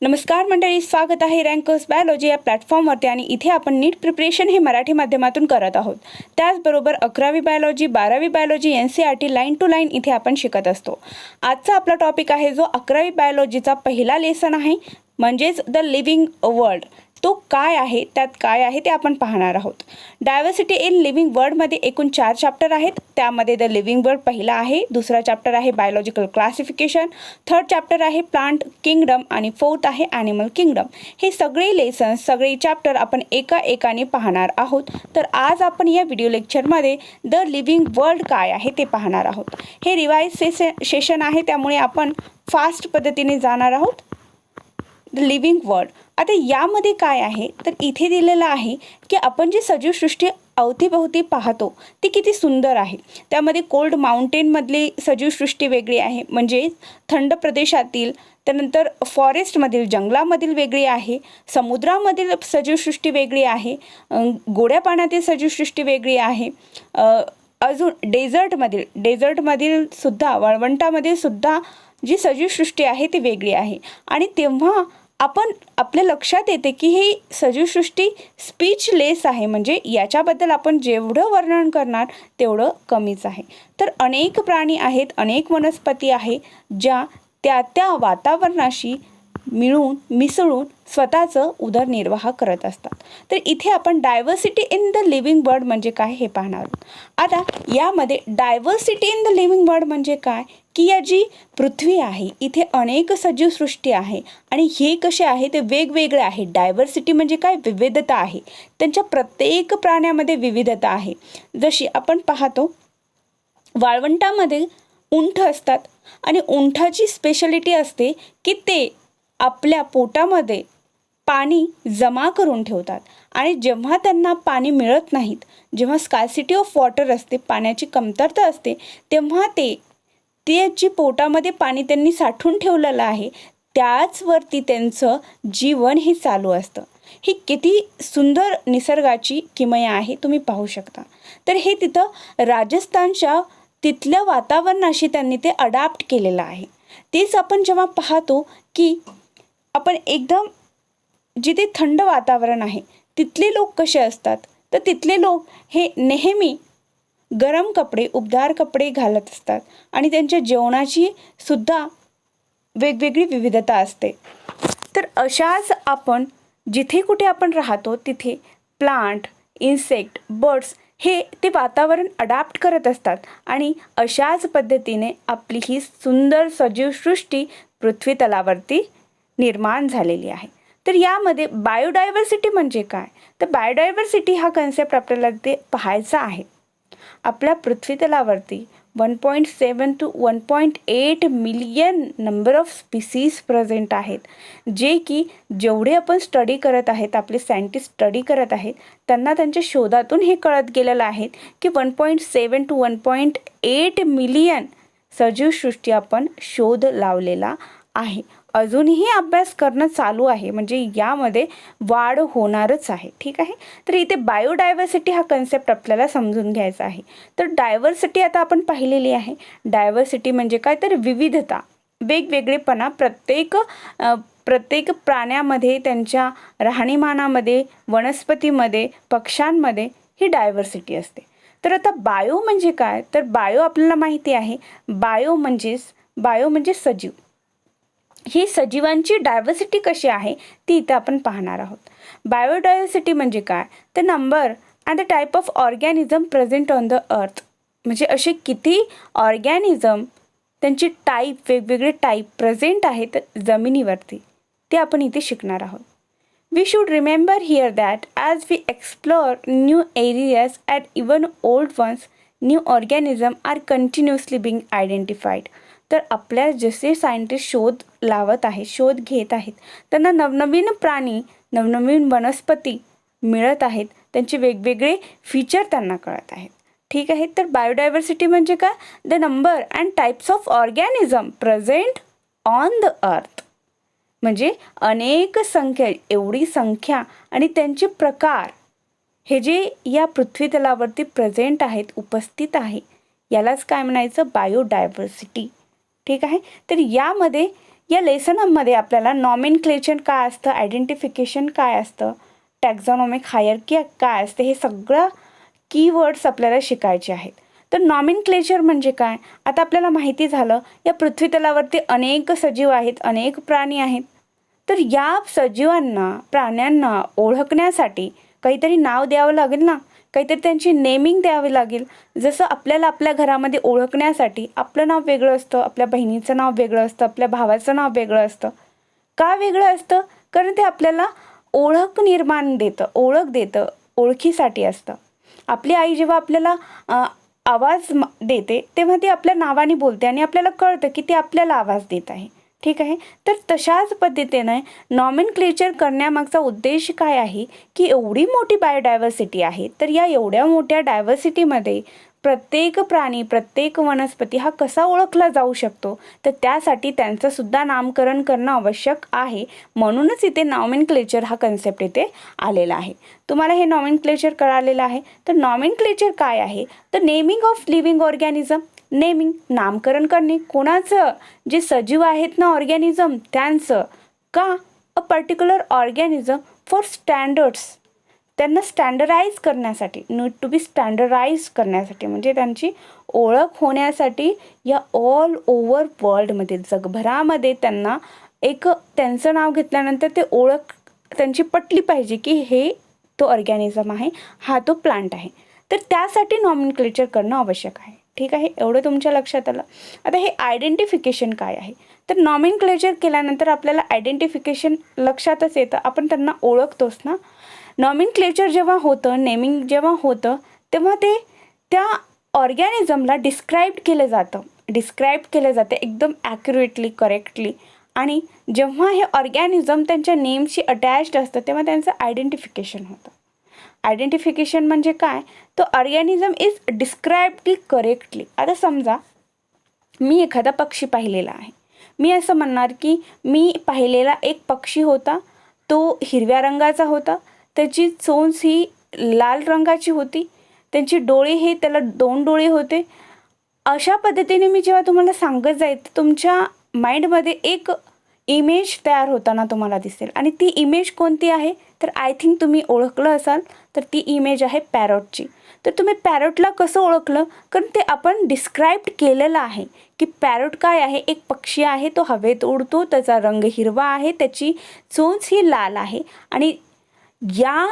नमस्कार मंडळी, स्वागत आहे रँकर्स बायोलॉजी या प्लॅटफॉर्मवरती आणि इथे आपण नीट प्रिपरेशन हे मराठी माध्यमातून करत आहोत. त्याचबरोबर 11वी बायोलॉजी, 12वी biology, NCERT line to line इथे आपण शिकत असतो. आजचा आपला टॉपिक आहे जो 11वी बायोलॉजीचा पहिला लेसन आहे, म्हणजेच द लिव्हिंग वर्ल्ड. तो काय आहे, त्यात काय आहे ते आपण पाहणार आहोत. डायव्हर्सिटी इन लिव्हिंग वर्ल्डमध्ये एकूण 4 चॅप्टर आहेत. त्यामध्ये द लिव्हिंग वर्ल्ड पहिला आहे, दुसरा चॅप्टर आहे बायोलॉजिकल क्लासिफिकेशन, थर्ड चॅप्टर आहे प्लांट किंगडम आणि फोर्थ आहे ॲनिमल किंगडम. हे सगळे लेसन्स, सगळे चॅप्टर आपण एका एकाने पाहणार आहोत. तर आज आपण या व्हिडिओ लेक्चरमध्ये द लिव्हिंग वर्ल्ड काय आहे ते पाहणार आहोत. हे रिवाइज सेशन आहे, त्यामुळे आपण फास्ट पद्धतीने जाणार आहोत. The living world. आता यामध्ये काय आहे तर इथे दिलेलं आहे की आपण जी सजीवसृष्टी अवतीभोवती पाहतो ती किती सुंदर आहे. त्यामध्ये कोल्ड माउंटेनमधली सजीवसृष्टी वेगळी आहे, म्हणजे थंड प्रदेशातील, त्यानंतर फॉरेस्टमधील, जंगलामधील वेगळी आहे, समुद्रामधील सजीवसृष्टी वेगळी आहे, गोड्या पाण्यातील सजीवसृष्टी वेगळी आहे, अजून डेझर्टमधील सुद्धा, वाळवंटामधील सुद्धा जी सजीवसृष्टी आहे ती वेगळी आहे. आणि तेव्हा आपल्या लक्षात येते की ही सजीवसृष्टी स्पीचलेस आहे, म्हणजे याच्याबद्दल आपण जेवढं वर्णन करणार तेवढं कमीच आहे. तर अनेक प्राणी आहेत, अनेक वनस्पती आहे ज्या त्या वातावरणाशी मिसळून स्वतःचं उदरनिर्वाह करत असतात. तर इथे आपण diversity in the living world म्हणजे काय हे पाहणार आहोत. आता यामध्ये diversity in the living world म्हणजे काय की या जी पृथ्वी आहे इथे अनेक सजीवसृष्टी आहे आणि हे कसे आहे ते वेगवेगळे आहे. डायव्हर्सिटी म्हणजे काय, विविधता आहे. त्यांच्या प्रत्येक प्राण्यामध्ये विविधता आहे. जशी आपण पाहतो वाळवंटामध्ये उंट असतात आणि उंटाची स्पेशालिटी असते की ते आपल्या पोटामध्ये पाणी जमा करून ठेवतात आणि जेव्हा त्यांना पाणी मिळत नाहीत, जेव्हा स्कार्सिटी ऑफ वॉटर असते, पाण्याची कमतरता असते, तेव्हा ते जी पोटामध्ये पाणी त्यांनी साठवून ठेवलेलं आहे त्याचवरती त्यांचं जीवन हे चालू असतं. ही किती सुंदर निसर्गाची किमया आहे, तुम्ही पाहू शकता. तर हे तिथं राजस्थानच्या तिथल्या वातावरणाशी त्यांनी ते अडॅप्ट केलेलं आहे. तेच आपण जेव्हा पाहतो की आपण एकदम जिथे थंड वातावरण आहे तिथले लोक कसे असतात, तर तिथले लोक हे नेहमी गरम कपडे, उबदार कपडे घालत असतात आणि त्यांच्या जेवणाची सुद्धा वेगवेगळी विविधता असते. तर अशाच आपण जिथे कुठे आपण राहतो तिथे प्लांट, इन्सेक्ट, बर्ड्स हे ते वातावरण अडॅप्ट करत असतात आणि अशाच पद्धतीने आपली ही सुंदर सजीवसृष्टी पृथ्वी तलावरती निर्माण झालेली आहे. तर यामध्ये बायोडायव्हर्सिटी म्हणजे काय, तर बायोडायव्हर्सिटी हा कन्सेप्ट आपल्याला ते पाहायचा आहे. आपल्या पृथ्वी तलावरती 1.7 to 1.8 million number of species present आहेत, जे की जेवढे आपण स्टडी करत आहेत, आपले सायंटिस्ट स्टडी करत आहेत, त्यांना त्यांच्या शोधातून हे कळत गेलेलं आहे की 1.7 to 1.8 मिलियन सजीवसृष्टी आपण शोध लावलेला आहे. अजूनही अभ्यास करणं चालू आहे, म्हणजे यामध्ये वाढ होणारच आहे. ठीक आहे. तर इथे बायोडायव्हर्सिटी हा कन्सेप्ट आपल्याला समजून घ्यायचा आहे. तर डायव्हर्सिटी आता आपण पाहिलेली आहे. डायव्हर्सिटी म्हणजे काय, तर विविधता, वेगवेगळेपणा प्रत्येक प्राण्यामध्ये, त्यांच्या राहणीमानामध्ये, वनस्पतीमध्ये, पक्ष्यांमध्ये ही डायव्हर्सिटी असते. तर आता बायो म्हणजे काय, तर बायो आपल्याला माहिती आहे, बायो म्हणजे सजीव. ही सजीवांची डायव्हर्सिटी कशी आहे ती इथे आपण पाहणार आहोत. बायोडायव्हर्सिटी म्हणजे काय, तर number and the type of organism present on the earth, म्हणजे असे किती ऑर्गॅनिझम, त्यांची टाईप, वेगवेगळे टाईप प्रेझेंट आहेत जमिनीवरती, ते आपण इथे शिकणार आहोत. We should remember here that as we explore new areas at even old ones, new organism are continuously being identified. तर आपल्या जसे सायंटिस्ट शोध लावत आहेत, शोध घेत आहेत, त्यांना नवनवीन प्राणी, नवनवीन वनस्पती मिळत आहेत, त्यांचे वेगवेगळे फीचर त्यांना कळत आहेत. ठीक आहे. तर बायोडायव्हर्सिटी म्हणजे काय, the number and types of organism present on the earth, म्हणजे अनेक संख्या, एवढी संख्या आणि त्यांचे प्रकार हे जे या पृथ्वी तलावरती प्रेझेंट आहेत, उपस्थित आहे, यालाच काय म्हणायचं, बायोडायव्हर्सिटी. ठीक आहे. तर यामध्ये या लेसनमध्ये आपल्याला नॉमेनक्लेचर काय असतं, आयडेंटिफिकेशन काय असतं, टॅक्झॉनॉमिक हायरार्की काय असते, हे सगळं कीवर्ड्स आपल्याला शिकायचे आहेत. तर नॉमेनक्लेचर म्हणजे काय, आता आपल्याला माहिती झालं या पृथ्वीतलावरती अनेक सजीव आहेत, अनेक प्राणी आहेत. तर या सजीवांना, प्राण्यांना ओळखण्यासाठी काहीतरी नाव द्यावं लागेल ना, काहीतरी त्यांची नेमिंग द्यावी लागेल. जसं आपल्याला आपल्या घरामध्ये ओळखण्यासाठी आपलं नाव वेगळं असतं, आपल्या बहिणीचं नाव वेगळं असतं, आपल्या भावाचं नाव वेगळं असतं. का वेगळं असतं? कारण ते आपल्याला ओळख निर्माण देतं, ओळख देतं, ओळखीसाठी असतं. आपली आई जेव्हा आपल्याला आवाज देते तेव्हा ती आपल्या नावाने बोलते आणि आपल्याला कळतं की ती आपल्याला आवाज देत आहे. ठीक आहे. तर तशाच पद्धतीने नॉमेनक्लेचर करण्यामागचा उद्देश काय आहे की एवढी मोठी बायोडायव्हर्सिटी आहे, तर या एवढ्या मोठ्या डायव्हर्सिटीमध्ये प्रत्येक प्राणी, प्रत्येक वनस्पती हा कसा ओळखला जाऊ शकतो, तर त्यासाठी त्यांचं सुद्धा नामकरण करणं आवश्यक आहे. म्हणूनच इथे नॉमेनक्लेचर हा कन्सेप्ट इथे आलेला आहे. तुम्हाला हे नॉमेनक्लेचर कळालेलं आहे. तर नॉमेनक्लेचर काय आहे, तर naming of living organism. Naming नामकरण करणे, कोणाचं, जे सजीव आहेत ना ऑर्गॅनिझम त्यांचं. का? A particular organism for standards, त्यांना स्टँडर्डाईज करण्यासाठी, नीड टू बी स्टँडर्डाईज करण्यासाठी, म्हणजे त्यांची ओळख होण्यासाठी या ऑल ओव्हर वर्ल्डमध्ये, जगभरामध्ये त्यांना एक त्यांचं नाव घेतल्यानंतर ते ओळख त्यांची पटली पाहिजे की हे तो ऑर्गॅनिझम आहे, हा तो प्लांट आहे. तर त्यासाठी नॉमेनक्लेचर करणं आवश्यक आहे. ठीक आहे, एवढं तुमच्या लक्षात आलं. आता हे आयडेंटिफिकेशन काय आहे, तर नॉमेनक्लेचर केल्यानंतर आपल्याला आयडेंटिफिकेशन लक्षातच येतं, आपण त्यांना ओळखतोच ना. नॉमेनक्लेचर जेव्हा होतं, नेमिंग जेव्हा होतं, तेव्हा ते त्या ऑर्गॅनिझमला डिस्क्राईब केलं जातं एकदम ॲक्युरेटली, करेक्टली. आणि जेव्हा हे ऑर्गॅनिझम त्यांच्या नेमशी अटॅच्ड असतं तेव्हा त्यांचं आयडेंटिफिकेशन होतं. आयडेंटिफिकेशन म्हणजे काय, तो ऑर्गॅनिझम इज डिस्क्राईब्ड करेक्टली. आता समजा मी एखादा पक्षी पाहिलेला आहे, मी असं म्हणणार की मी पाहिलेला एक पक्षी होता, तो हिरव्या रंगाचा होता, त्याची चोच ही लाल रंगाची होती, त्यांची डोळे हे त्याला 2 डोळे होते. अशा पद्धतीने मी जेव्हा तुम्हाला सांगत जाईल तर तुमच्या माइंडमध्ये एक इमेज तयार होताना तुम्हाला दिसेल. आणि ती इमेज कोणती आहे, तर आय थिंक तुम्ही ओळखलं असाल, तर ती इमेज आहे पॅरोटची. तर तुम्ही पॅरोटला कसं ओळखलं, कारण ते आपण डिस्क्राईब केलेलं आहे की पॅरोट काय आहे, एक पक्षी आहे, तो हवेत उडतो, त्याचा रंग हिरवा आहे, त्याची चोच ही लाल आहे. आणि या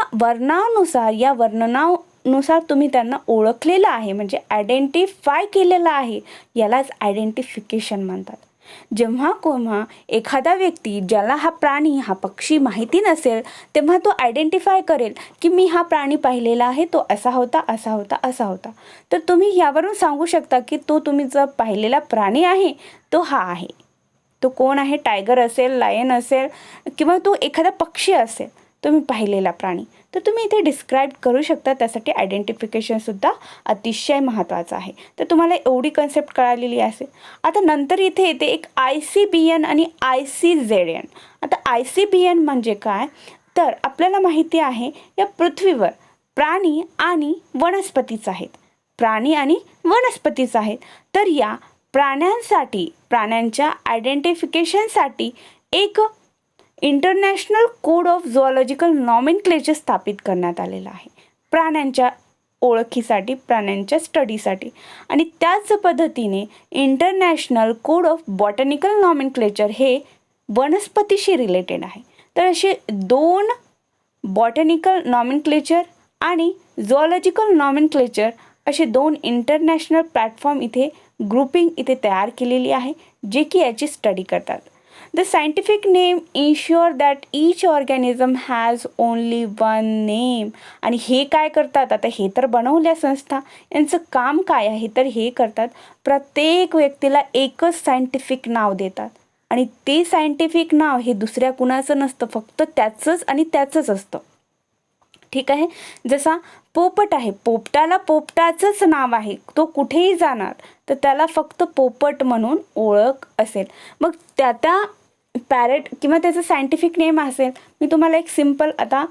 वर्णनानुसार तुम्ही त्यांना ओळखलेलं आहे, म्हणजे आयडेंटिफाय केलेलं आहे. यालाच आयडेंटिफिकेशन म्हणतात. जेव्हा केव्हा एखादा व्यक्ती ज्याला हा प्राणी, हा पक्षी माहिती नसेल, तेव्हा तो आयडेंटिफाय करेल की मी हा प्राणी पाहिलेला आहे, तो असा होता, असा होता, असा होता. तर तुम्ही यावरून सांगू शकता की तो तुम्ही जो पाहिलेला प्राणी आहे तो हा आहे. तो कोण आहे, टायगर असेल, लायन असेल, किंवा तो एखादा पक्षी असेल, तुम्ही पाहिलेला प्राणी, तर तुम्ही इथे डिस्क्राईब करू शकता. त्यासाठी आयडेंटिफिकेशनसुद्धा अतिशय महत्त्वाचं आहे. तर तुम्हाला एवढी कन्सेप्ट कळालेली असेल. आता नंतर इथे येते एक ICBN आणि ICZN. आता ICBN म्हणजे काय, तर आपल्याला माहिती आहे या पृथ्वीवर प्राणी आणि वनस्पतीच आहेत, प्राणी आणि वनस्पतीच आहेत. तर या प्राण्यांच्या आयडेंटिफिकेशनसाठी एक international code of zoological nomenclature स्थापित करण्यात आलेला आहे, प्राण्यांच्या ओळखीसाठी, प्राण्यांच्या स्टडीसाठी. आणि त्याच पद्धतीने international code of botanical nomenclature हे वनस्पतीशी रिलेटेड आहे. तर असे 2 बॉटॅनिकल नॉमेनक्लेचर आणि झुऑलॉजिकल नॉमेनक्लेचर असे 2 इंटरनॅशनल प्लॅटफॉर्म इथे ग्रुपिंग इथे तयार केलेली आहे, जे की याची स्टडी करतात. The scientific name ensure that each organism has only one name. आणि हे काय करतात, आता हे तर बनवल्या संस्था, यांचं काम काय आहे, तर हे करतात प्रत्येक व्यक्तीला एकच सायंटिफिक नाव देतात. आणि ते सायंटिफिक नाव हे दुसऱ्या कुणाचं नसतं, फक्त त्याचंच आणि त्याचंच असतं. ठीक आहे. जसा पोपट आहे, पोपटाला पोपटाचंच नाव आहे, तो कुठेही जाणार तर त्याला फक्त पोपट म्हणून ओळख असेल. मग त्या पॅरेट किंवा त्याचं सायंटिफिक नेम असेल. मी तुम्हाला एक सिम्पल आता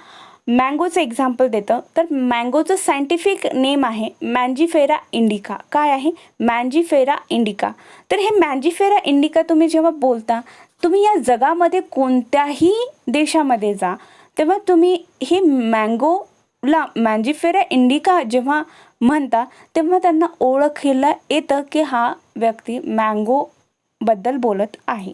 मँगोचं एक्झाम्पल देतं. तर मँगोचं सायंटिफिक नेम आहे मँजीफेरा इंडिका. काय आहे, मँजीफेरा इंडिका. तर हे मँजीफेरा इंडिका तुम्ही जेव्हा बोलता तुम्ही या जगामध्ये कोणत्याही देशामध्ये जा, तेव्हा तुम्ही हे मँगोला मँजिफेरा इंडिका जेव्हा म्हणता, तेव्हा त्यांना ओळखलं येतं की हा व्यक्ती मँगोबद्दल बोलत आहे.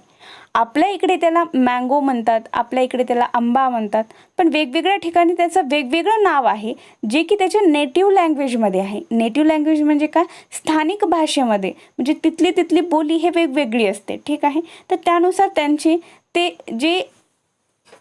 आपल्या इकडे त्याला मँगो म्हणतात, आपल्या इकडे त्याला आंबा म्हणतात, पण वेगवेगळ्या ठिकाणी त्याचं वेगवेगळं नाव आहे, जे की त्याच्या नेटिव्ह लँग्वेजमध्ये आहे. नेटिव्ह लँग्वेज म्हणजे काय? स्थानिक भाषेमध्ये, म्हणजे तिथली बोली हे वेगवेगळी असते. ठीक आहे. तर त्यानुसार त्यांची ते जे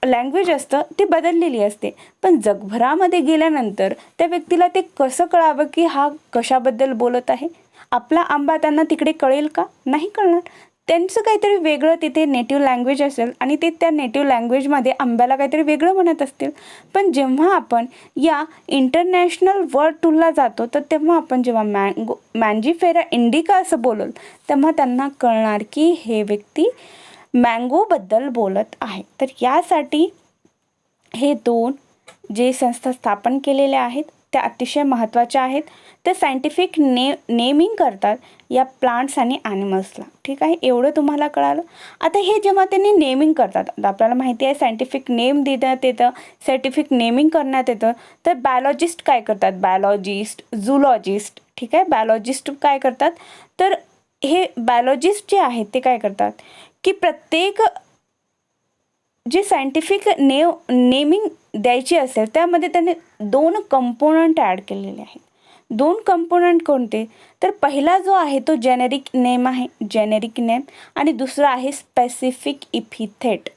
लँग्वेज असतं ते बदललेली असते. पण जगभरामध्ये गेल्यानंतर त्या व्यक्तीला ते कसं कळावं की हा कशाबद्दल बोलत आहे? आपला आंबा त्यांना तिकडे कळेल का? नाही कळणार. त्यांचं काहीतरी वेगळं तिथे नेटिव्ह लँग्वेज असेल आणि ते त्या नेटिव्ह लँग्वेजमध्ये आंब्याला काहीतरी वेगळं म्हणत असतील. पण जेव्हा आपण या इंटरनॅशनल वर्ल्ड टूरला जातो, तर तेव्हा आपण जेव्हा मँजिफेरा इंडिका असं बोलल, तेव्हा त्यांना कळणार की हे व्यक्ती मँगोबद्दल बोलत आहे. तर यासाठी हे दोन जे संस्था स्थापन केलेल्या आहेत त्या अतिशय महत्त्वाच्या आहेत. ते सायंटिफिक नेमिंग करतात या प्लांट्स आणि ॲनिमल्सला. ठीक आहे, एवढं तुम्हाला कळालं. आता हे जेव्हा त्यांनी नेमिंग करतात, आता आपल्याला माहिती आहे सायंटिफिक नेम देण्यात येतं, सायंटिफिक नेमिंग करण्यात येतं. तर बायोलॉजिस्ट काय करतात? बायोलॉजिस्ट, झुलॉजिस्ट. ठीक आहे, बायोलॉजिस्ट काय करतात? तर हे बायोलॉजिस्ट जे आहेत ते काय करतात की प्रत्येक जे सायंटिफिक नेमिंग द्यायची असेल त्यामध्ये त्यांनी 2 कंपोनंट ॲड केलेले आहेत. 2 कंपोनंट कोणते? तर पहिला जो आहे तो जेनेरिक नेम आहे, जेनेरिक नेम, आणि दुसरा आहे स्पेसिफिक इपिथेट.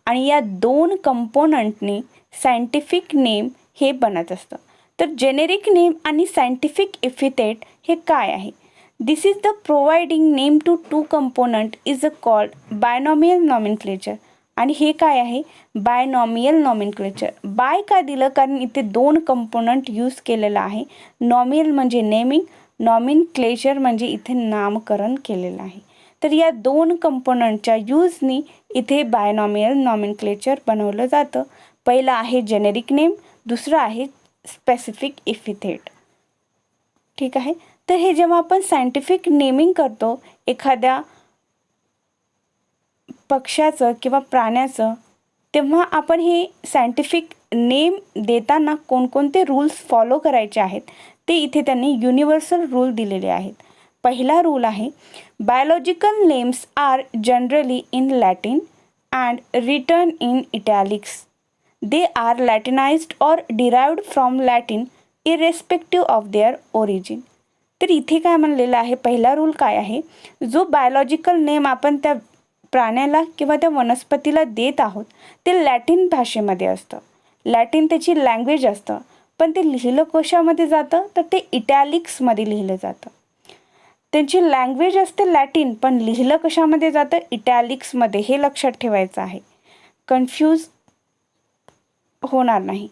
आणि या 2 कंपोनंटनी सायंटिफिक नेम हे बनत असतं. तर जेनेरिक नेम आणि सायंटिफिक इपिथेट हे काय आहे? This is the providing name to 2 component is called binomial nomenclature. आणि हे काय आहे? Binomial nomenclature. बाय का दिलं? कारण इथे 2 कंपोनंट यूज केलेलं आहे. नॉमियल म्हणजे नेमिंग, नॉमेनक्लेचर म्हणजे इथे नामकरण केलेलं आहे. तर या 2 कंपोनंटच्या यूजनी इथे बायनॉमियल नॉमेनक्लेचर बनवलं जातं. पहिलं आहे जेनेरिक नेम, दुसरं आहे स्पेसिफिक इपिथेट. ठीक आहे. तर हे जेव्हा आपण सायंटिफिक नेमिंग करतो एखाद्या पक्ष्याचं किंवा प्राण्याचं, तेव्हा आपण हे सायंटिफिक नेम देताना कोणकोणते रूल्स फॉलो करायचे आहेत ते इथे त्यांनी युनिव्हर्सल रूल दिलेले आहेत. पहिला रूल आहे, biological names are generally in Latin and written in italics. They are latinised or derived from Latin irrespective of their origin. तर इथे काय म्हणलेलं आहे? पहिला रूल काय आहे? जो बायोलॉजिकल नेम आपण त्या प्राण्याला किंवा त्या वनस्पतीला देत आहोत ते लॅटिन भाषेमध्ये असतं, लॅटिन त्याची लँग्वेज असतं. पण ते लिहिलं कशामध्ये जातं? तर ते इटॅलिक्समध्ये लिहिलं जातं. त्यांची लँग्वेज असते लॅटिन, पण लिहिलं कशामध्ये जातं? इटॅलिक्समध्ये. हे लक्षात ठेवायचं आहे, कन्फ्यूज होणार नाही.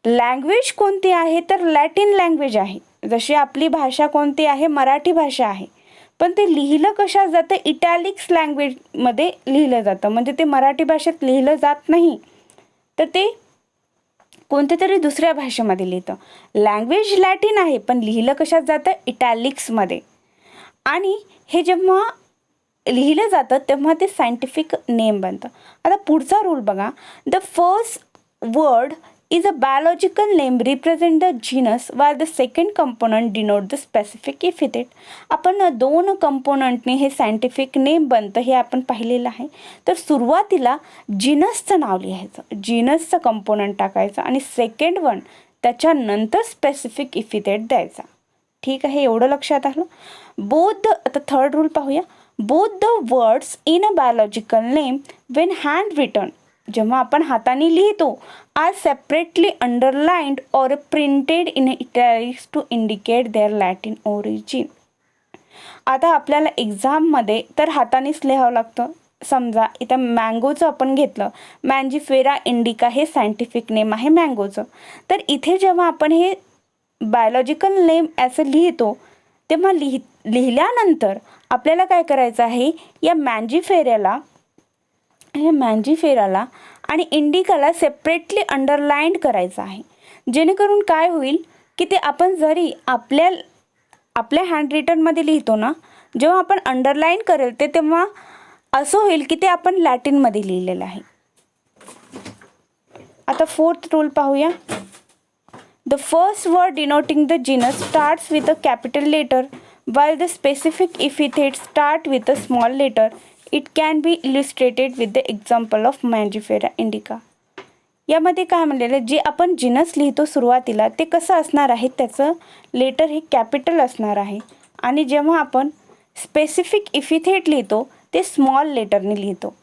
लँग्वेज कोणती आहे? तर लॅटिन लँग्वेज आहे. जशी आपली भाषा कोणती आहे? मराठी भाषा आहे. पण ते लिहिलं कशात जातं? इटॅलिक्स लँग्वेजमध्ये लिहिलं जातं. म्हणजे ते मराठी भाषेत लिहिलं जात नाही, तर ते कोणत्या तरी दुसऱ्या भाषेमध्ये लिहितं. लँग्वेज लॅटिन आहे, पण लिहिलं कशात जातं? इटॅलिक्समध्ये. आणि हे जेव्हा लिहिलं जातं तेव्हा ते सायंटिफिक नेम बनतं. आता पुढचा रूल बघा. The first word is a biological name represent the genus while the second component denote the specific epithet. आपण 2 कंपोनंटने हे सायंटिफिक नेम बनतं हे आपण पाहिलेलं आहे. तर सुरुवातीला जीनसचं नाव लिहायचं, जीनसचं कंपोनंट टाकायचं आणि सेकंड वन त्याच्यानंतर स्पेसिफिक इपिथेट द्यायचा. ठीक आहे, एवढं लक्षात आलं. बोथ आता थर्ड रूल पाहूया. Both the words in a biological name when hand written, जेव्हा आपण हाताने लिहितो, are separately underlined or printed in italics to indicate their Latin origin. आता आपल्याला एक्झाममध्ये तर हातानेच लिहावं लागतं. समजा इथं मँगोचं आपण घेतलं, मँजिफेरा इंडिका हे सायंटिफिक नेम आहे मँगोचं. तर इथे जेव्हा आपण हे बायोलॉजिकल नेम असं लिहितो, तेव्हा लिहिल्यानंतर आपल्याला काय करायचं आहे? या मँजिफेराला आणि इंडिकाला सेपरेटली अंडरलाइंड करायचं आहे. जेणेकरून काय होईल की ते आपण जरी आपल्या हँड रिटनमध्ये लिहितो ना, जेव्हा आपण अंडरलाईन करेल तेव्हा असं होईल की ते आपण लॅटिनमध्ये लिहिलेलं आहे. आता फोर्थ रूल पाहूया. The first word denoting the genus starts with a capital letter, while the specific epithet start with a small letter. It can be illustrated with the example of Mangifera indica. यामध्ये काय म्हणलेलं, जे आपण जिनस लिहितो सुरुवातीला ते कसं असणार आहे, त्याचं लेटर हे कॅपिटल असणार आहे, आणि जेव्हा आपण स्पेसिफिक इफिथेट लिहितो ते स्मॉल लेटरने लिहितो.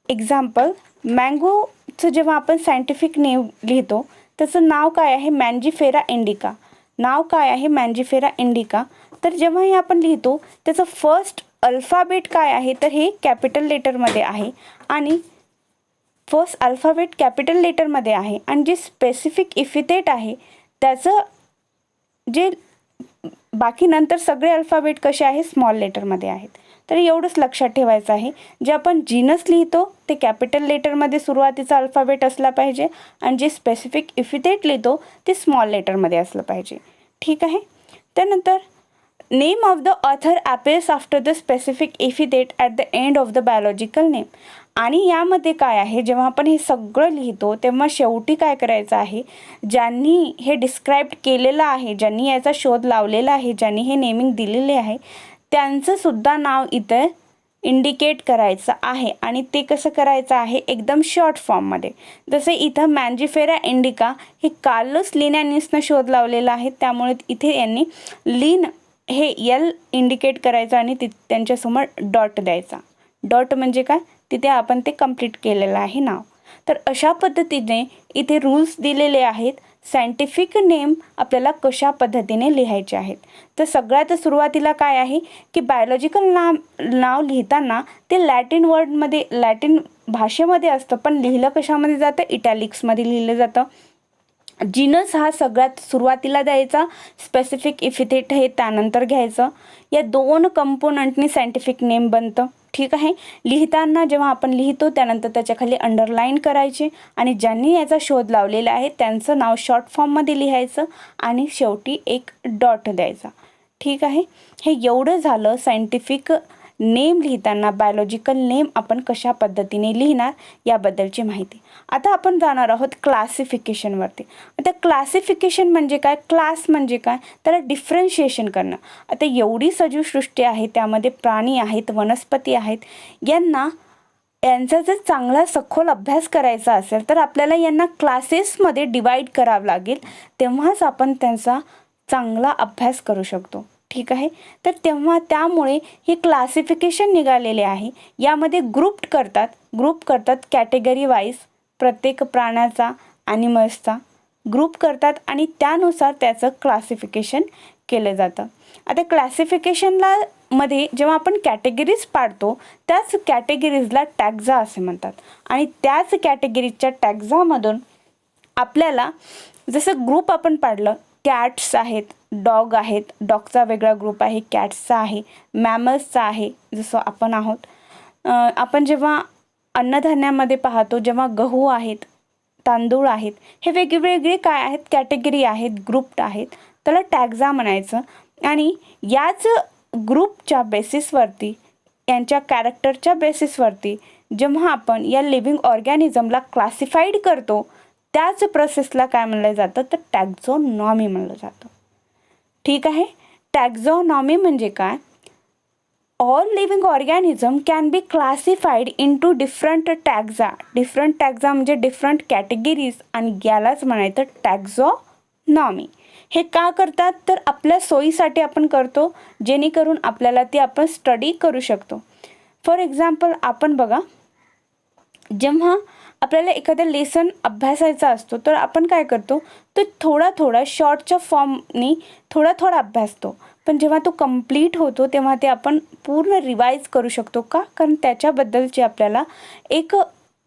एक्झाम्पल, मँगोचं जेव्हा आपण सायंटिफिक नेम लिहितो त्याचं नाव काय आहे, मँजिफेरा इंडिका. नाव काय आहे, मँजिफेरा इंडिका. तर जेव्हा हे आपण लिहितो त्याचं फर्स्ट अल्फाबेट काय आहे, तर हे कॅपिटल लेटरमध्ये आहे, आणि फर्स्ट अल्फाबेट कॅपिटल लेटरमध्ये आहे, आणि जे स्पेसिफिक इफिथेट आहे त्याचं जे बाकी नंतर सगळे अल्फाबेट कसे आहे, स्मॉल लेटरमध्ये आहेत. तर एवढंच लक्षात ठेवायचं आहे, जे आपण जीनस लिहितो ते कॅपिटल लेटरमध्ये सुरुवातीचा अल्फाबेट असला पाहिजे, आणि जे स्पेसिफिक इफिथेट लिहितो ते स्मॉल लेटरमध्ये असलं पाहिजे. ठीक आहे. त्यानंतर name of the author appears after the specific epithet at the end of the biological name. आणि यामध्ये काय आहे, जेव्हा आपण हे सगळं लिहितो तेव्हा शेवटी काय करायचं आहे, ज्यांनी हे डिस्क्राईब केलेलं आहे, ज्यांनी याचा शोध लावलेला आहे, ज्यांनी हे नेमिंग दिलेले आहे त्यांचं सुद्धा नाव इथं इंडिकेट करायचं आहे. आणि ते कसं करायचं आहे, एकदम शॉर्ट फॉर्ममध्ये. जसे इथं मँजिफेरा इंडिका हे कार्लोस लिनॅनिसनं शोध लावलेला आहे, त्यामुळे इथे यांनी लिन हे एल इंडिकेट करायचं आणि त्यांच्यासमोर डॉट द्यायचा. डॉट म्हणजे काय, तिथे आपण ते कंप्लीट केलेलं आहे नाव. तर अशा पद्धतीने इथे रूल्स दिलेले आहेत. सायंटिफिक नेम आपल्याला कशा पद्धतीने लिहायचे आहेत. तर सगळ्यात सुरुवातीला काय आहे की बायोलॉजिकल नाव लिहिताना ते लॅटिन वर्डमध्ये, लॅटिन भाषेमध्ये असतं, पण लिहिलं कशामध्ये जातं, इटॅलिक्समध्ये लिहिलं जातं. जीनस हा सगळ्यात सुरुवातीला द्यायचा, स्पेसिफिक इफिथेट हे त्यानंतर घ्यायचं. या दोन कंपोनंटनी सायंटिफिक नेम बनतं. ठीक आहे. लिहिताना जेव्हा आपण लिहितो त्यानंतर त्याच्याखाली अंडरलाईन करायचे, आणि ज्यांनी याचा शोध लावलेला आहे त्यांचं नाव शॉर्ट फॉर्ममध्ये लिहायचं, आणि शेवटी एक डॉट द्यायचा. ठीक आहे. हे एवढं झालं सायंटिफिक नेम लिहिताना बायोलॉजिकल नेम आपण कशा पद्धतीने लिहिणार याबद्दलची माहिती. आता आपण जाणार आहोत क्लासिफिकेशनवरती. आता क्लासिफिकेशन म्हणजे काय, क्लास म्हणजे काय, त्याला डिफरन्शिएशन करणं. आता एवढी सजीवसृष्टी आहे, त्यामध्ये प्राणी आहेत, वनस्पती आहेत, यांचा जर चांगला सखोल अभ्यास करायचा असेल तर आपल्याला यांना क्लासेसमध्ये डिवाईड करावं लागेल, तेव्हाच आपण त्यांचा चांगला अभ्यास करू शकतो. ठीक आहे. तर त्यामुळे हे क्लासिफिकेशन निघालेले आहे. यामध्ये ग्रुप करतात कॅटेगरी वाईज, प्रत्येक प्राण्याचा, ॲनिमल्सचा ग्रुप करतात, आणि त्यानुसार त्याचं क्लासिफिकेशन केलं जातं. आता क्लासिफिकेशनला मध्ये जेव्हा आपण कॅटेगरीज पाडतो त्याच कॅटेगरीजला टॅक्झा असे म्हणतात, आणि त्याच कॅटेगरीजच्या टॅक्झामधून आपल्याला जसं ग्रुप आपण पाडलं, कॅट्स आहेत, डॉग आहेत, डॉगचा वेगळा ग्रुप आहे, कॅट्सचा आहे, मॅमल्सचा आहे, जसं आपण आहोत. आपण जेव्हा अन्नधान्यामध्ये पाहतो, जेव्हा गहू आहेत, तांदूळ आहेत, हे वेगवेगळे काय आहेत, कॅटेगरी आहेत, ग्रुप आहेत, त्याला टॅक्झा म्हणायचं. आणि याच ग्रुपच्या बेसिसवरती, यांच्या कॅरेक्टरच्या बेसिसवरती जेव्हा आपण या लिव्हिंग ऑर्गॅनिझमला क्लासिफाईड करतो त्याच प्रोसेसला काय म्हणलं जातं, तर टॅक्झॉनॉमी म्हणलं जातं. ठीक आहे. टॅक्झॉनॉमी म्हणजे काय, all living organism can be classified into different taxa म्हणजे डिफरंट कॅटेगरीज, आणि यालाच म्हणायचं टॅक्झॉनॉमी. हे का करतात, तर आपल्या सोयीसाठी आपण करतो, जेणेकरून आपल्याला ते आपण स्टडी करू शकतो. फॉर एक्झाम्पल आपण बघा, जेव्हा आपल्याला एखादा लेसन अभ्यासायचा असतो तर आपण काय करतो, तो थोडा शॉर्टच्या फॉर्मनी थोडा अभ्यासतो, पण जेव्हा तो कंप्लीट होतो तेव्हा ते आपण पूर्ण रिवाईज करू शकतो. का, कारण त्याच्याबद्दलची आपल्याला एक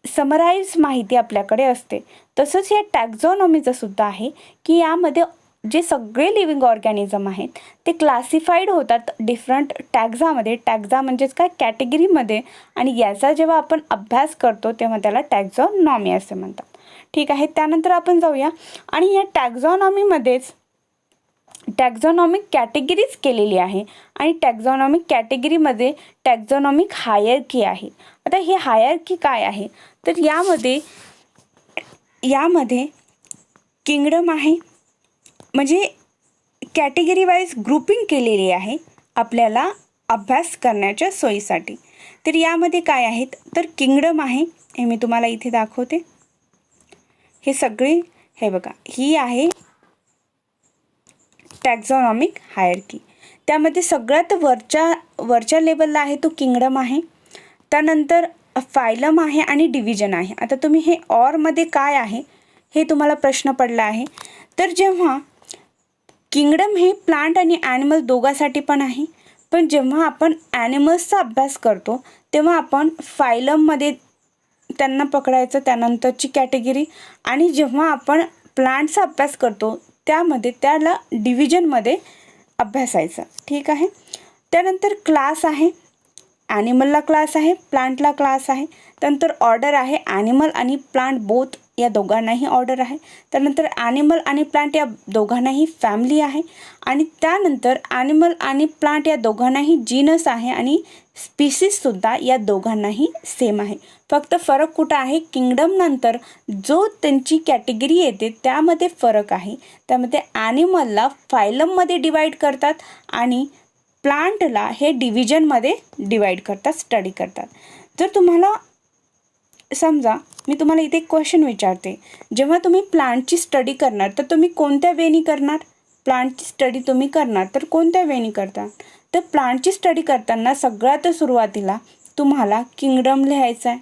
समराईज माहिती आपल्याकडे असते. तसंच या टॅक्झॉनॉमीचं सुद्धा आहे की यामध्ये जे सगळे लिव्हिंग ऑर्गॅनिझम आहेत ते क्लासिफाईड होतात डिफरंट टॅक्झामध्ये. टॅक्झा म्हणजेच काय, कॅटेगरीमध्ये, आणि याचा जेव्हा आपण अभ्यास करतो तेव्हा त्याला टॅक्झॉनॉमी असे म्हणतात. ठीक आहे. त्यानंतर आपण जाऊया, आणि या टॅक्झॉनॉमीमध्येच टॅक्झॉनॉमिक कॅटेगरीज केलेली आहे आणि टॅक्झॉनॉमिक कॅटेगरीमध्ये टॅक्झॉनॉमिक हायरकी आहे. आता ही हायरकी काय आहे, तर यामध्ये किंगडम आहे, म्हणजे कॅटेगरी वाईज ग्रुपिंग केलेली आहे आपल्याला अभ्यास करण्याच्या सोयीसाठी. तर यामध्ये काय आहेत, तर किंगडम आहे, हे मी तुम्हाला इथे दाखवते. हे सगळे हे बघा, ही आहे टॅक्झॉनॉमिक हायरकी. त्यामध्ये सगळ्यात वरच्या लेवलला आहे तो किंगडम आहे. त्यानंतर फायलम आहे आणि डिव्हिजन आहे. आता तुम्ही हे ऑरमध्ये काय आहे हे तुम्हाला प्रश्न पडला आहे. तर जेव्हा किंगडम हे प्लांट आणि ॲनिमल दोघांसाठी पण आहे, पण जेव्हा आपण ॲनिमल्सचा अभ्यास करतो तेव्हा आपण फायलममध्ये त्यांना पकडायचं, त्यानंतरची कॅटेगरी, आणि जेव्हा आपण प्लांटचा अभ्यास करतो त्यामध्ये त्याला डिव्हिजनमध्ये अभ्यासायचं. ठीक आहे. त्यानंतर क्लास आहे, ॲनिमलला क्लास आहे, प्लांटला क्लास आहे. त्यानंतर ऑर्डर आहे, ॲनिमल आणि प्लांट बोथ या दोघांनाही ऑर्डर आहे. त्यानंतर ॲनिमल आणि प्लांट या दोघांनाही फॅमिली आहे. आणि त्यानंतर ॲनिमल आणि प्लांट या दोघांनाही जीनस आहे आणि स्पीसीससुद्धा या दोघांनाही सेम आहे. फक्त फरक कुठं आहे, किंगडम नंतर जो त्यांची कॅटेगरी येते त्यामध्ये फरक आहे. त्यामध्ये ॲनिमलला फायलममध्ये डिवाईड करतात आणि प्लांटला हे डिव्हिजनमध्ये डिवाईड करतात, स्टडी करतात. जर तुम्हाला समजा मी तुम्हाला इथे एक क्वेश्चन विचारते, जेव्हा तुम्ही प्लांटची स्टडी करणार तर तुम्ही कोणत्या वेनी करणार? प्लांटची स्टडी तुम्ही करणार तर कोणत्या वेनी करता? तर प्लांटची स्टडी करताना सगळ्यात सुरुवातीला तुम्हाला किंगडम लिहायचं आहे,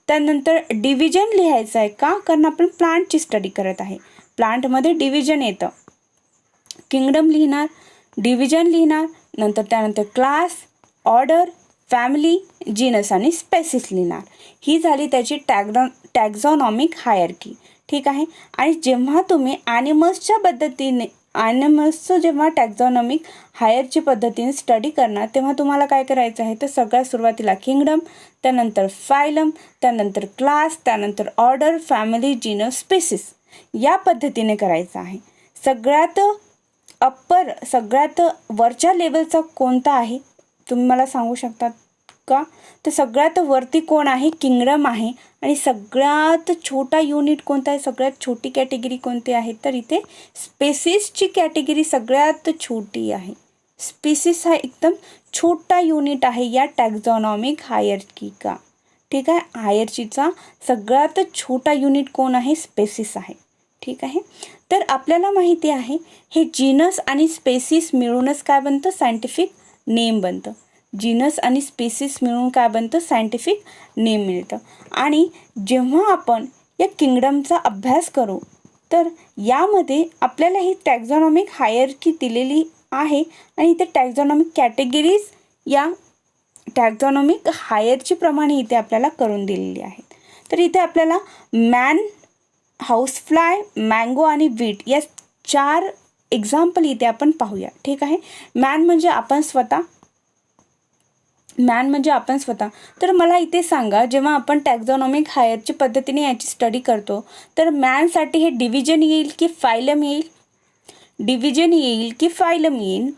त्यानंतर डिव्हिजन लिहायचं आहे. का? कारण आपण प्लांटची स्टडी करत आहे, प्लांटमध्ये डिव्हिजन येतं. किंगडम लिहिणार, डिव्हिजन लिहिणार, नंतर त्यानंतर क्लास, ऑर्डर, फॅमिली, जीनस आणि स्पेसिस लिहिणार. ही झाली त्याची टॅक्झॉनॉमिक हायरकी. ठीक आहे. आणि जेव्हा तुम्ही ॲनिमल्सचं जेव्हा टॅक्झॉनॉमिक हायरची पद्धतीने स्टडी करणार तेव्हा तुम्हाला काय करायचं आहे, तर सगळ्यात सुरुवातीला किंगडम, त्यानंतर फायलम, त्यानंतर क्लास, त्यानंतर ऑर्डर, फॅमिली, जीनस, स्पेसिस या पद्धतीने करायचं आहे. सगळ्यात वरच्या लेवलचा कोणता आहे तुम्ही मला सांगू शकतात का? तर सगळ्यात वरती कोण आहे? किंगडम आहे. आणि सगळ्यात छोटा युनिट कोणता आहे, सगळ्यात छोटी कॅटेगरी कोणती आहे, तर इथे स्पेसिसची कॅटेगरी सगळ्यात छोटी आहे. स्पेसिस हा एकदम छोटा युनिट आहे या टॅक्झॉनॉमिक हायरकी का. ठीक आहे. हायरकीचा सगळ्यात छोटा युनिट कोण आहे? स्पेसिस आहे. ठीक आहे. तर आपल्याला माहिती आहे हे जीनस आणि स्पेसिस मिळूनच काय बनतं? सायंटिफिक नेम बनतं. जीनस आणि स्पीसीस मिळून काय बनतं? सायंटिफिक नेम मिळतं. आणि जेव्हा आपण या किंगडमचा अभ्यास करू तर यामध्ये आपल्याला ही टॅक्झॉनॉमिक हायरकी दिलेली आहे आणि इथे टॅक्झॉनॉमिक कॅटेगरीज या टॅक्झॉनॉमिक हायरची प्रमाणे इथे आपल्याला करून दिलेली आहेत. तर इथे आपल्याला मॅन, हाऊसफ्लाय, मँगो आणि वीट या 4 एक्झाम्पल इथे आपण पाहूया. ठीक आहे. मॅन म्हणजे आपण स्वतः. तर मला इथे सांगा, जेव्हा आपण टॅक्झॉनॉमिक हायरची पद्धतीने याची स्टडी करतो तर मॅनसाठी हे डिव्हिजन येईल की फायलम येईल?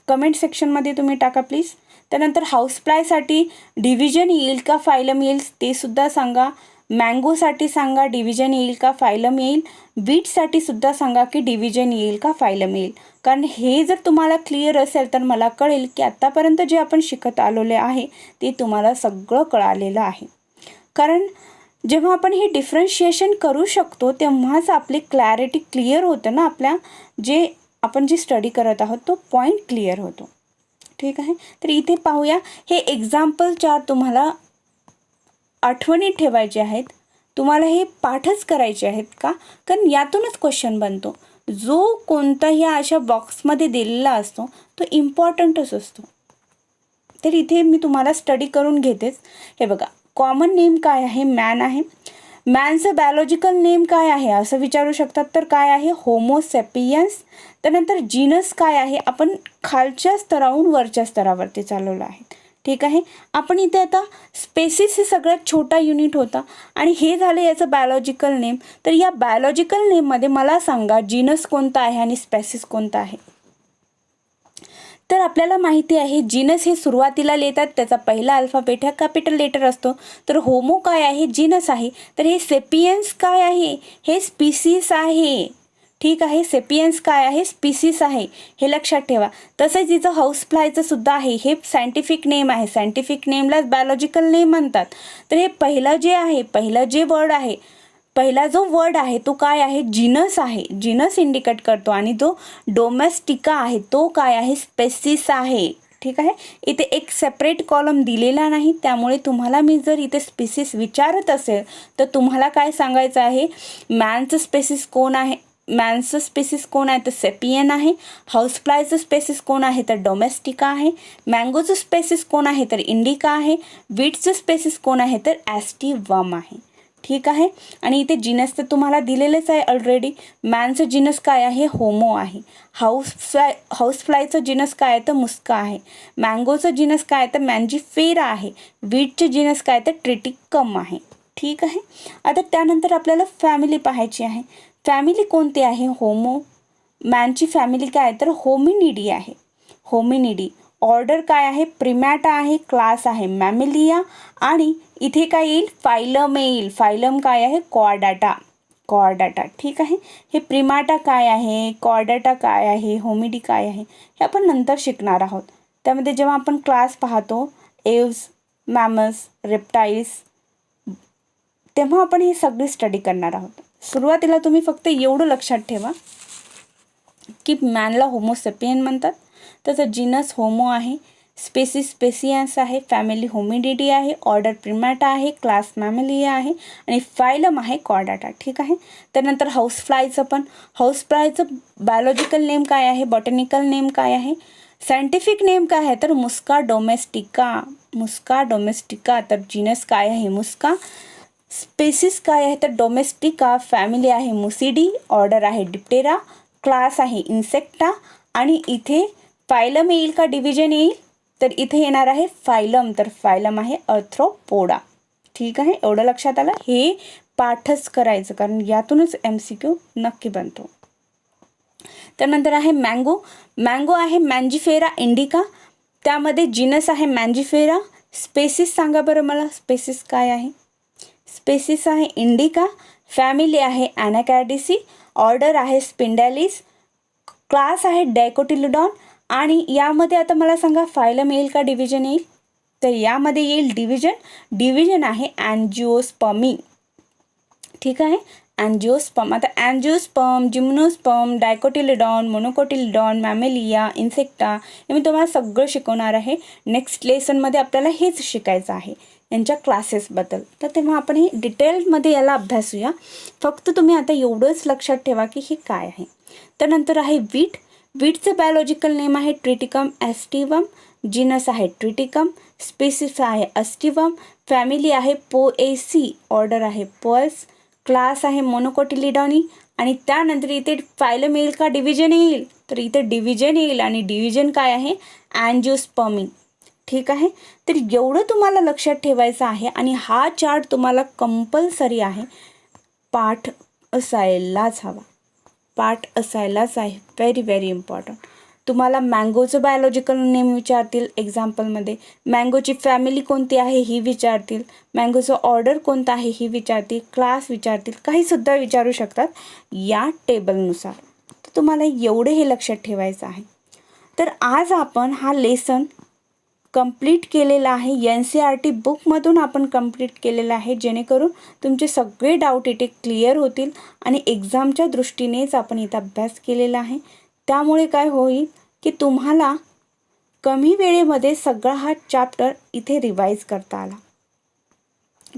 कमेंट सेक्शनमध्ये तुम्ही टाका प्लीज. त्यानंतर हाऊसफ्लायसाठी डिव्हिजन येईल का फायलम येईल ते सुद्धा सांगा. मँगोसाठी सांगा डिव्हिजन येईल का फायलम येईल. बीटसाठी सुद्धा सांगा की डिव्हिजन येईल का फायलम येईल. कारण हे जर तुम्हाला क्लिअर असेल तर मला कळेल की आत्तापर्यंत जे आपण शिकत आलेले आहे ते तुम्हाला सगळं कळालेलं आहे. कारण जेव्हा आपण हे डिफरन्शिएशन करू शकतो तेव्हाच आपली क्लॅरिटी क्लिअर होतं ना, आपण जे स्टडी करत आहोत तो पॉईंट क्लिअर होतो. ठीक आहे. तर इथे पाहूया, हे एक्झाम्पल 4 तुम्हाला आठवणीत ठेवायचे आहेत. तुम्हाला हे पाठच करायचे आहेत का? कारण यातूनच क्वेश्चन बनतो. जो कोणताही अशा बॉक्समध्ये दिलेला असतो तो इम्पॉर्टंटच असतो. तर इथे मी तुम्हाला स्टडी करून घेतेच. हे बघा, कॉमन नेम काय आहे? मॅन आहे. मॅनचं बायोलॉजिकल नेम काय आहे असं विचारू शकतात, तर काय आहे? होमोसेपियन्स. त्यानंतर जीनस काय आहे? आपण खालच्या स्तरावरून वरच्या स्तरावरती चालवलं आहे. ठीक आहे. आपण इथे आता स्पेसिस हे सगळ्यात छोटा युनिट होता आणि हे झालं याचं बायोलॉजिकल नेम. तर या बायोलॉजिकल नेममध्ये मला सांगा जीनस कोणता आहे आणि स्पेसिस कोणता आहे. तर आपल्याला माहिती आहे जीनस हे सुरुवातीला लिहितात, त्याचा पहिला अल्फाबेट हा कॅपिटल लेटर असतो. तर होमो काय आहे, जीनस आहे. तर हे सेपियन्स काय आहे, हे स्पीसीस आहे. ठीक आहे, सेपियन्स काय आहे, स्पीसीस आहे, हे लक्षात ठेवा. तसेच इथं हाऊस फ्लायचं सुद्धा आहे, हे सायंटिफिक नेम आहे. सायंटिफिक नेमलाच बायोलॉजिकल नेम म्हणतात. तर हे पहिलं जे आहे, पहिलं जे वर्ड आहे, पहिला जो वर्ड आहे तो काय आहे, जीनस आहे. जीनस इंडिकेट करतो. आणि जो डोमेस्टिका आहे तो काय आहे, स्पेसिस आहे. ठीक आहे, इथे एक सेपरेट कॉलम दिलेला नाही, त्यामुळे तुम्हाला मी जर इथे स्पेसिस विचारत असेल तर तुम्हाला काय सांगायचं आहे, मॅनचं स्पेसिस कोण आहे, मॅनचं स्पेसिस कोण आहे तर सेपियन आहे. हाऊसफ्लायचं स्पेसिस कोण आहे तर डोमेस्टिका आहे. मँगोचं स्पेसिस कोण आहे तर इंडिका आहे. वीटचं स्पेसिस कोण आहे तर ॲस्टिवम आहे. ठीक आहे, आणि इथे जीनस तर तुम्हाला दिलेलंच आहे ऑलरेडी. मॅनचं जीनस काय आहे, होमो आहे. हाऊसफ्लायचं जीनस काय आहे तर मुस्का आहे. मँगोचं जीनस काय आहे तर मँजिफेरा आहे. वीटचं जीनस काय तर ट्रिटिकम आहे. ठीक आहे, आता त्यानंतर आपल्याला फॅमिली पाहायची आहे. फॅमिली कोणती आहे, होमो. मॅनची फॅमिली काय आहे तर होमिनिडी आहे. होमिनिडी. ऑर्डर काय आहे, प्रिमॅटा आहे. क्लास आहे मॅमेलिया. आणि इथे काय येईल, फायलम येईल. फायलम काय आहे, कॉर्डाटा. कॉर्डाटा. ठीक आहे, हे प्रिमाटा काय आहे, कॉर्डाटा काय आहे, होमिडी काय आहे, हे आपण नंतर शिकणार आहोत. त्यामध्ये जेव्हा आपण क्लास पाहतो, एव्स, मॅमस, रेप्टाईल्स, तेव्हा आपण हे सगळे स्टडी करणार आहोत. सुरुवातीला तुम्ही फक्त एवढं लक्षात ठेवा की मॅनला होमोसेपियन म्हणतात, त्याचं जीनस होमो आहे, स्पेसिस स्पेसियन्स आहे, फॅमिली होमिडिडी आहे, ऑर्डर प्रिमॅटा आहे, क्लास मॅमेलिया आहे आणि फायलम आहे कॉर्डाटा. ठीक आहे, त्यानंतर हाऊसफ्लायचं पण, हाऊसफ्लायचं बायोलॉजिकल नेम काय आहे, बॉटनिकल नेम काय आहे, सायंटिफिक नेम काय आहे तर मुस्का डोमेस्टिका. मुस्का डोमेस्टिका. तर जीनस काय आहे, मुस्का. स्पेसिस काय आहे तर डोमेस्टिका. फॅमिली आहे मुसिडी. ऑर्डर आहे डिप्टेरा. क्लास आहे इन्सेक्टा. आणि इथे फायलम येईल का डिव्हिजन येईल तर इथे येणार आहे फायलम. तर फायलम आहे अर्थ्रोपोडा. ठीक आहे, एवढं लक्षात आलं. हे पाठच करायचं कारण यातूनच MCQ नक्की बनतो. त्यानंतर आहे मँगो. मँगो आहे मँजिफेरा इंडिका. त्यामध्ये जीनस आहे मँजिफेरा. स्पेसिस सांगा बरं मला, स्पेसिस काय आहे. स्पेसिस आहे इंडिका. फॅमिली आहे ॲनाकॅर्डिसी. ऑर्डर आहे स्पिंडॅलिस. क्लास आहे डायकोटिलिडॉन. आणि यामध्ये आता मला सांगा फायलम येईल का डिव्हिजन येईल तर यामध्ये येईल डिव्हिजन. डिव्हिजन आहे अँजिओस्पर्मी. ठीक आहे, अँजिओस्पर्म. आता अँजिओस्पर्म, जिम्नोस्पर्म, डायकोटिलिडॉन, मोनोकोटिलिडॉन, मॅमेलिया, इन्सेक्टा हे मी तुम्हाला सगळं शिकवणार आहे. नेक्स्ट लेसनमध्ये आपल्याला हेच शिकायचं आहे यांच्या क्लासेसबद्दल. तर तेव्हा आपण हे डिटेलमध्ये याला अभ्यासूया. फक्त तुम्ही आता एवढंच लक्षात ठेवा की हे काय आहे. त्यानंतर आहे वीट. वीटचं बायोलॉजिकल नेम आहे ट्रिटिकम ॲस्टिवम. जीनस आहे ट्रिटिकम. स्पेसिस आहे अस्टिवम. फॅमिली आहे पोएसी. ऑर्डर आहे पर्ल्स. क्लास आहे मोनोकोटिलिडॉनी. आणि त्यानंतर इथे फायलम येईल का डिव्हिजन येईल तर इथे डिव्हिजन येईल. आणि डिव्हिजन काय आहे, अँजिओस्पर्मी. ठीक आहे, तर एवढं तुम्हाला लक्षात ठेवायचं आहे. आणि हा चार्ट तुम्हाला कंपल्सरी आहे, पाठ असायलाच हवा. पार्ट असायलाच आहे. Very very important. तुम्हाला मँगोचं बायोलॉजिकल नेम विचारतील एक्झाम्पलमध्ये. मँगोची फॅमिली कोणती आहे ही विचारतील. मँगोचं ऑर्डर कोणता आहे ही विचारतील. क्लास विचारतील. काहीसुद्धा विचारू शकतात या टेबलनुसार. तर तुम्हाला एवढे हे लक्षात ठेवायचं आहे. तर आज आपण हा लेसन कंप्लीट केलेला आहे. NCERT बुकमधून आपण कंप्लीट केलेला आहे, जेणेकरून तुमचे सगळे डाऊट इथे क्लिअर होतील. आणि एक्झामच्या दृष्टीनेच आपण इथं अभ्यास केलेला आहे. त्यामुळे काय होईल की तुम्हाला कमी वेळेमध्ये सगळा हा चॅप्टर इथे रिवाईज करता आला.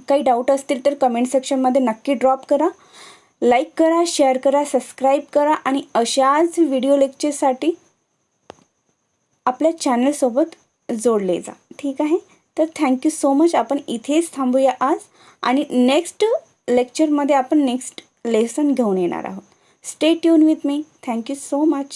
काही डाऊट असतील तर कमेंट सेक्शनमध्ये नक्की ड्रॉप करा. लाईक करा, शेअर करा, सबस्क्राईब करा. आणि अशाच व्हिडिओ लेक्चरसाठी आपल्या चॅनलसोबत जोडले जा. ठीक आहे, तर थँक्यू सो मच. आपण इथेच थांबूया आज. आणि नेक्स्ट लेक्चरमध्ये आपण नेक्स्ट लेसन घेऊन येणार आहोत. Stay tune with me. Thank you so much.